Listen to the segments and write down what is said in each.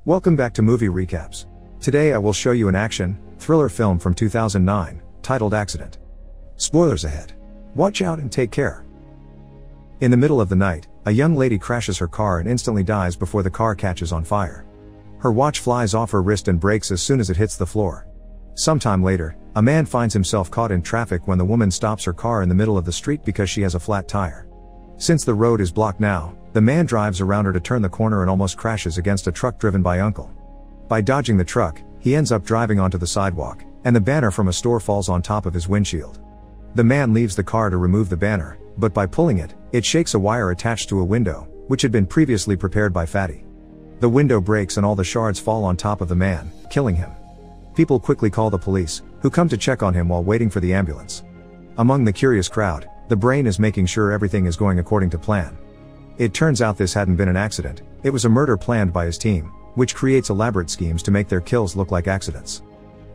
Welcome back to Movie Recaps. Today I will show you an action, thriller film from 2009, titled Accident. Spoilers ahead. Watch out and take care. In the middle of the night, a young lady crashes her car and instantly dies before the car catches on fire. Her watch flies off her wrist and breaks as soon as it hits the floor. Sometime later, a man finds himself caught in traffic when the woman stops her car in the middle of the street because she has a flat tire. Since the road is blocked now, the man drives around her to turn the corner and almost crashes against a truck driven by Uncle. By dodging the truck, he ends up driving onto the sidewalk, and the banner from a store falls on top of his windshield. The man leaves the car to remove the banner, but by pulling it, it shakes a wire attached to a window, which had been previously prepared by Fatty. The window breaks and all the shards fall on top of the man, killing him. People quickly call the police, who come to check on him while waiting for the ambulance. Among the curious crowd, the brain is making sure everything is going according to plan. It turns out this hadn't been an accident, it was a murder planned by his team, which creates elaborate schemes to make their kills look like accidents.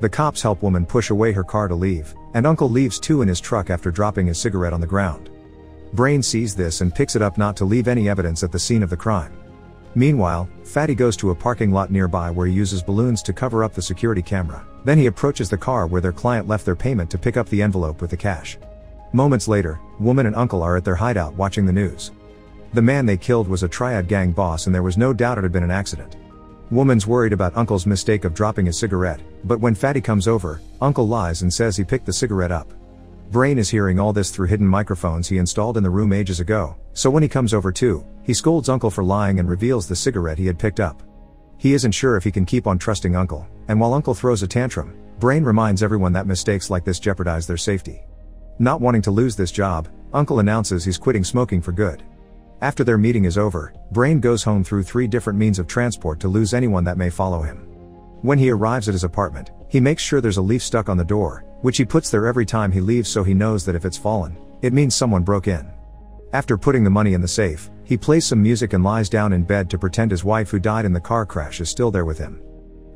The cops help woman push away her car to leave, and Uncle leaves too in his truck after dropping his cigarette on the ground. Brain sees this and picks it up not to leave any evidence at the scene of the crime. Meanwhile, Fatty goes to a parking lot nearby where he uses balloons to cover up the security camera. Then he approaches the car where their client left their payment to pick up the envelope with the cash. Moments later, woman and Uncle are at their hideout watching the news. The man they killed was a triad gang boss and there was no doubt it had been an accident. Woman's worried about Uncle's mistake of dropping his cigarette, but when Fatty comes over, Uncle lies and says he picked the cigarette up. Brain is hearing all this through hidden microphones he installed in the room ages ago, so when he comes over too, he scolds Uncle for lying and reveals the cigarette he had picked up. He isn't sure if he can keep on trusting Uncle, and while Uncle throws a tantrum, Brain reminds everyone that mistakes like this jeopardize their safety. Not wanting to lose this job, Uncle announces he's quitting smoking for good. After their meeting is over, Brain goes home through 3 different means of transport to lose anyone that may follow him. When he arrives at his apartment, he makes sure there's a leaf stuck on the door, which he puts there every time he leaves so he knows that if it's fallen, it means someone broke in. After putting the money in the safe, he plays some music and lies down in bed to pretend his wife who died in the car crash is still there with him.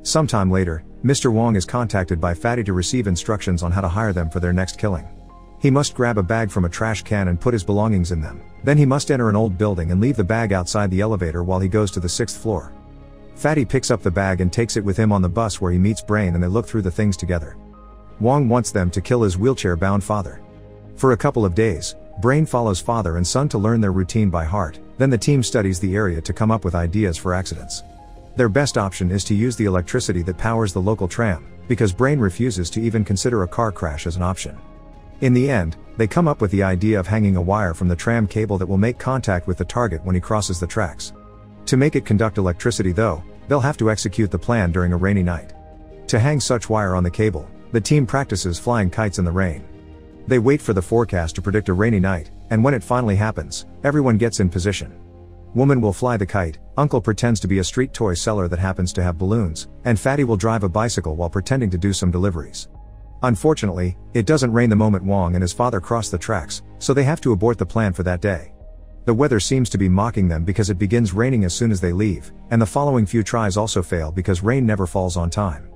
Sometime later, Mr. Wong is contacted by Fatty to receive instructions on how to hire them for their next killing. He must grab a bag from a trash can and put his belongings in them. Then he must enter an old building and leave the bag outside the elevator while he goes to the 6th floor. Fatty picks up the bag and takes it with him on the bus where he meets Brain and they look through the things together. Wong wants them to kill his wheelchair-bound father. For a couple of days, Brain follows father and son to learn their routine by heart, then the team studies the area to come up with ideas for accidents. Their best option is to use the electricity that powers the local tram, because Brain refuses to even consider a car crash as an option. In the end, they come up with the idea of hanging a wire from the tram cable that will make contact with the target when he crosses the tracks. To make it conduct electricity though, they'll have to execute the plan during a rainy night. To hang such wire on the cable, the team practices flying kites in the rain. They wait for the forecast to predict a rainy night, and when it finally happens, everyone gets in position. Woman will fly the kite, Uncle pretends to be a street toy seller that happens to have balloons, and Fatty will drive a bicycle while pretending to do some deliveries. Unfortunately, it doesn't rain the moment Wong and his father cross the tracks, so they have to abort the plan for that day. The weather seems to be mocking them because it begins raining as soon as they leave, and the following few tries also fail because rain never falls on time.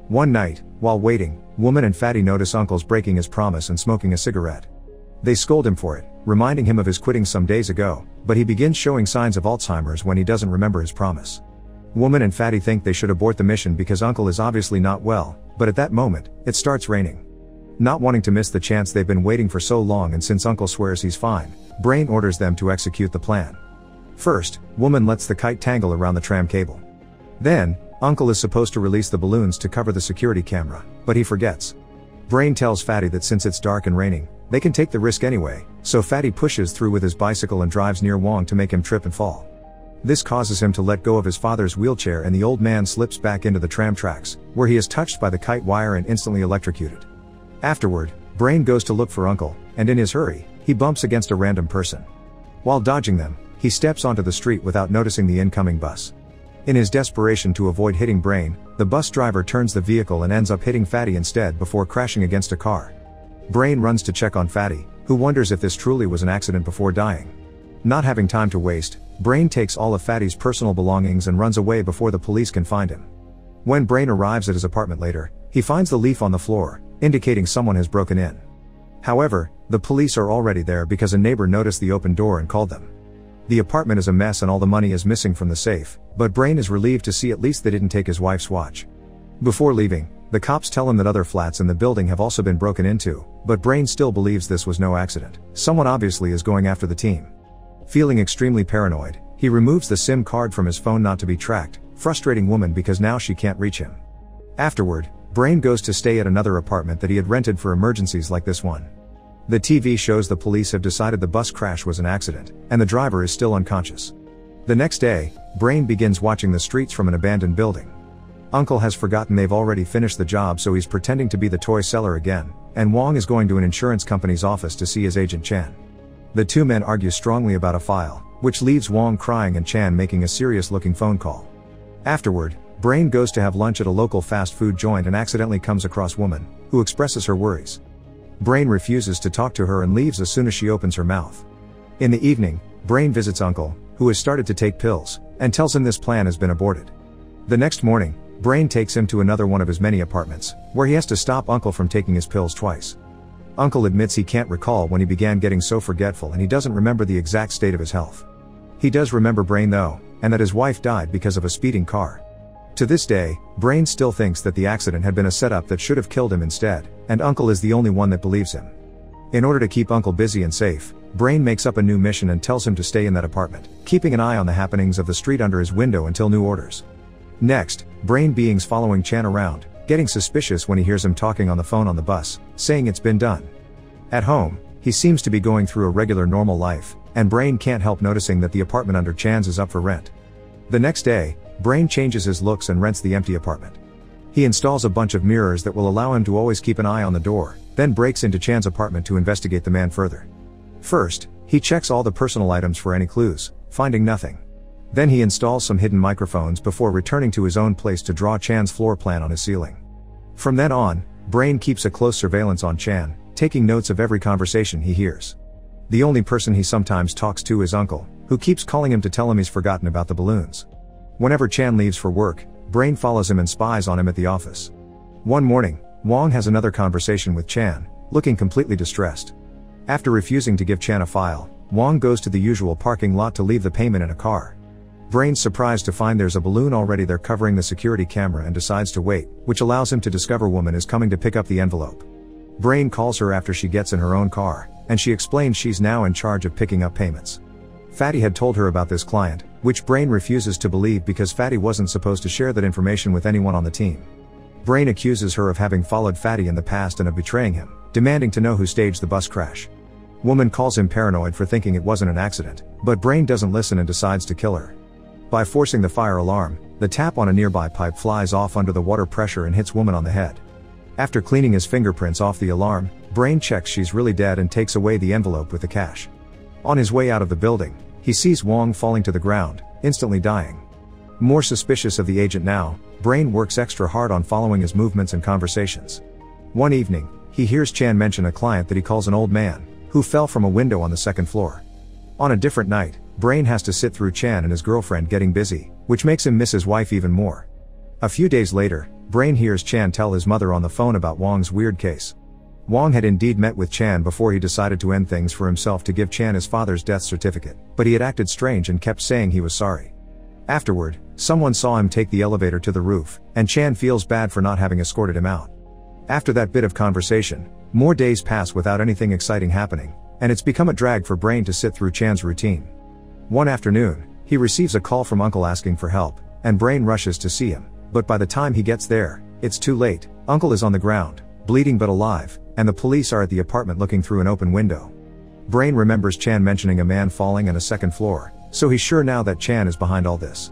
One night, while waiting, Woman and Fatty notice Uncle's breaking his promise and smoking a cigarette. They scold him for it, reminding him of his quitting some days ago, but he begins showing signs of Alzheimer's when he doesn't remember his promise. Woman and Fatty think they should abort the mission because Uncle is obviously not well, but at that moment, it starts raining. Not wanting to miss the chance they've been waiting for so long and since Uncle swears he's fine, Brain orders them to execute the plan. First, Woman lets the kite tangle around the tram cable. Then, Uncle is supposed to release the balloons to cover the security camera, but he forgets. Brain tells Fatty that since it's dark and raining, they can take the risk anyway, so Fatty pushes through with his bicycle and drives near Wong to make him trip and fall. This causes him to let go of his father's wheelchair and the old man slips back into the tram tracks, where he is touched by the kite wire and instantly electrocuted. Afterward, Brain goes to look for Uncle, and in his hurry, he bumps against a random person. While dodging them, he steps onto the street without noticing the incoming bus. In his desperation to avoid hitting Brain, the bus driver turns the vehicle and ends up hitting Fatty instead before crashing against a car. Brain runs to check on Fatty, who wonders if this truly was an accident before dying. Not having time to waste, Brain takes all of Fatty's personal belongings and runs away before the police can find him. When Brain arrives at his apartment later, he finds the leaf on the floor, indicating someone has broken in. However, the police are already there because a neighbor noticed the open door and called them. The apartment is a mess and all the money is missing from the safe, but Brain is relieved to see at least they didn't take his wife's watch. Before leaving, the cops tell him that other flats in the building have also been broken into, but Brain still believes this was no accident. Someone obviously is going after the team. Feeling extremely paranoid, he removes the SIM card from his phone not to be tracked, frustrating woman because now she can't reach him. Afterward, Brain goes to stay at another apartment that he had rented for emergencies like this one. The TV shows the police have decided the bus crash was an accident, and the driver is still unconscious. The next day, Brain begins watching the streets from an abandoned building. Uncle has forgotten they've already finished the job, so he's pretending to be the toy seller again, and Wong is going to an insurance company's office to see his agent Chan. The two men argue strongly about a file, which leaves Wong crying and Chan making a serious-looking phone call. Afterward, Brain goes to have lunch at a local fast food joint and accidentally comes across woman, who expresses her worries. Brain refuses to talk to her and leaves as soon as she opens her mouth. In the evening, Brain visits Uncle, who has started to take pills, and tells him this plan has been aborted. The next morning, Brain takes him to another one of his many apartments, where he has to stop Uncle from taking his pills twice. Uncle admits he can't recall when he began getting so forgetful and he doesn't remember the exact state of his health. He does remember Brain though, and that his wife died because of a speeding car. To this day, Brain still thinks that the accident had been a setup that should have killed him instead, and Uncle is the only one that believes him. In order to keep Uncle busy and safe, Brain makes up a new mission and tells him to stay in that apartment, keeping an eye on the happenings of the street under his window until new orders. Next, Brain beings following Chan around, getting suspicious when he hears him talking on the phone on the bus, saying it's been done. At home, he seems to be going through a regular normal life, and Brain can't help noticing that the apartment under Chan's is up for rent. The next day, Brain changes his looks and rents the empty apartment. He installs a bunch of mirrors that will allow him to always keep an eye on the door, then breaks into Chan's apartment to investigate the man further. First, he checks all the personal items for any clues, finding nothing. Then he installs some hidden microphones before returning to his own place to draw Chan's floor plan on his ceiling. From then on, Brain keeps a close surveillance on Chan, taking notes of every conversation he hears. The only person he sometimes talks to is Uncle, who keeps calling him to tell him he's forgotten about the balloons. Whenever Chan leaves for work, Brain follows him and spies on him at the office. One morning, Wong has another conversation with Chan, looking completely distressed. After refusing to give Chan a file, Wong goes to the usual parking lot to leave the payment in a car. Brain's surprised to find there's a balloon already there covering the security camera and decides to wait, which allows him to discover woman is coming to pick up the envelope. Brain calls her after she gets in her own car, and she explains she's now in charge of picking up payments. Fatty had told her about this client, which Brain refuses to believe because Fatty wasn't supposed to share that information with anyone on the team. Brain accuses her of having followed Fatty in the past and of betraying him, demanding to know who staged the bus crash. Woman calls him paranoid for thinking it wasn't an accident, but Brain doesn't listen and decides to kill her. By forcing the fire alarm, the tap on a nearby pipe flies off under the water pressure and hits woman on the head. After cleaning his fingerprints off the alarm, Brain checks she's really dead and takes away the envelope with the cash. On his way out of the building, he sees Wong falling to the ground, instantly dying. More suspicious of the agent now, Brain works extra hard on following his movements and conversations. One evening, he hears Chan mention a client that he calls an old man, who fell from a window on the second floor. On a different night, Brain has to sit through Chan and his girlfriend getting busy, which makes him miss his wife even more. A few days later, Brain hears Chan tell his mother on the phone about Wong's weird case. Wong had indeed met with Chan before he decided to end things for himself to give Chan his father's death certificate, but he had acted strange and kept saying he was sorry. Afterward, someone saw him take the elevator to the roof, and Chan feels bad for not having escorted him out. After that bit of conversation, more days pass without anything exciting happening, and it's become a drag for Brain to sit through Chan's routine. One afternoon, he receives a call from Uncle asking for help, and Brain rushes to see him, but by the time he gets there, it's too late. Uncle is on the ground, bleeding but alive, and the police are at the apartment looking through an open window. Brain remembers Chan mentioning a man falling on a second floor, so he's sure now that Chan is behind all this.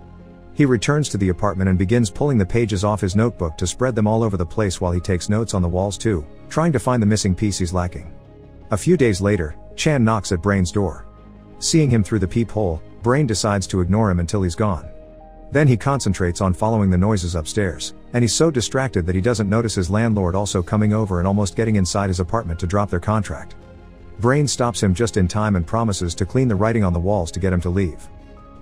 He returns to the apartment and begins pulling the pages off his notebook to spread them all over the place while he takes notes on the walls too, trying to find the missing piece he's lacking. A few days later, Chan knocks at Brain's door. Seeing him through the peephole, Brain decides to ignore him until he's gone. Then he concentrates on following the noises upstairs, and he's so distracted that he doesn't notice his landlord also coming over and almost getting inside his apartment to drop their contract. Brain stops him just in time and promises to clean the writing on the walls to get him to leave.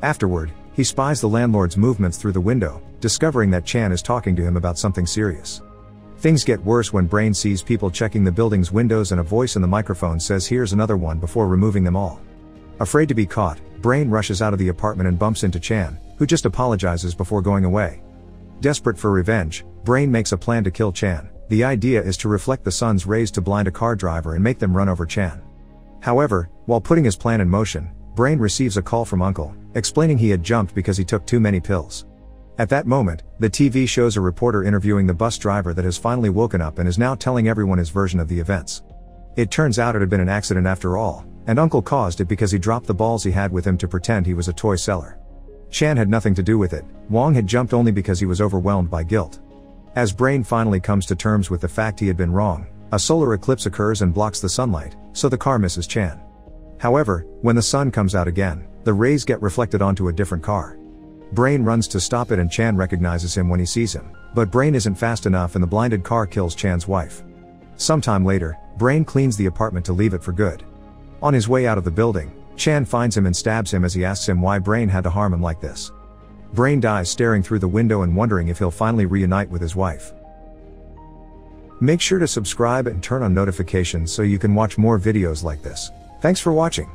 Afterward, he spies the landlord's movements through the window, discovering that Chan is talking to him about something serious. Things get worse when Brain sees people checking the building's windows and a voice in the microphone says here's another one before removing them all. Afraid to be caught, Brain rushes out of the apartment and bumps into Chan, who just apologizes before going away. Desperate for revenge, Brain makes a plan to kill Chan. The idea is to reflect the sun's rays to blind a car driver and make them run over Chan. However, while putting his plan in motion, Brain receives a call from Uncle, explaining he had jumped because he took too many pills. At that moment, the TV shows a reporter interviewing the bus driver that has finally woken up and is now telling everyone his version of the events. It turns out it had been an accident after all, and Uncle caused it because he dropped the balls he had with him to pretend he was a toy seller. Chan had nothing to do with it. Wong had jumped only because he was overwhelmed by guilt. As Brain finally comes to terms with the fact he had been wrong, a solar eclipse occurs and blocks the sunlight, so the car misses Chan. However, when the sun comes out again, the rays get reflected onto a different car. Brain runs to stop it and Chan recognizes him when he sees him, but Brain isn't fast enough and the blinded car kills Chan's wife. Sometime later, Brain cleans the apartment to leave it for good. On his way out of the building, Chan finds him and stabs him as he asks him why Brain had to harm him like this. Brain dies staring through the window and wondering if he'll finally reunite with his wife. Make sure to subscribe and turn on notifications so you can watch more videos like this. Thanks for watching.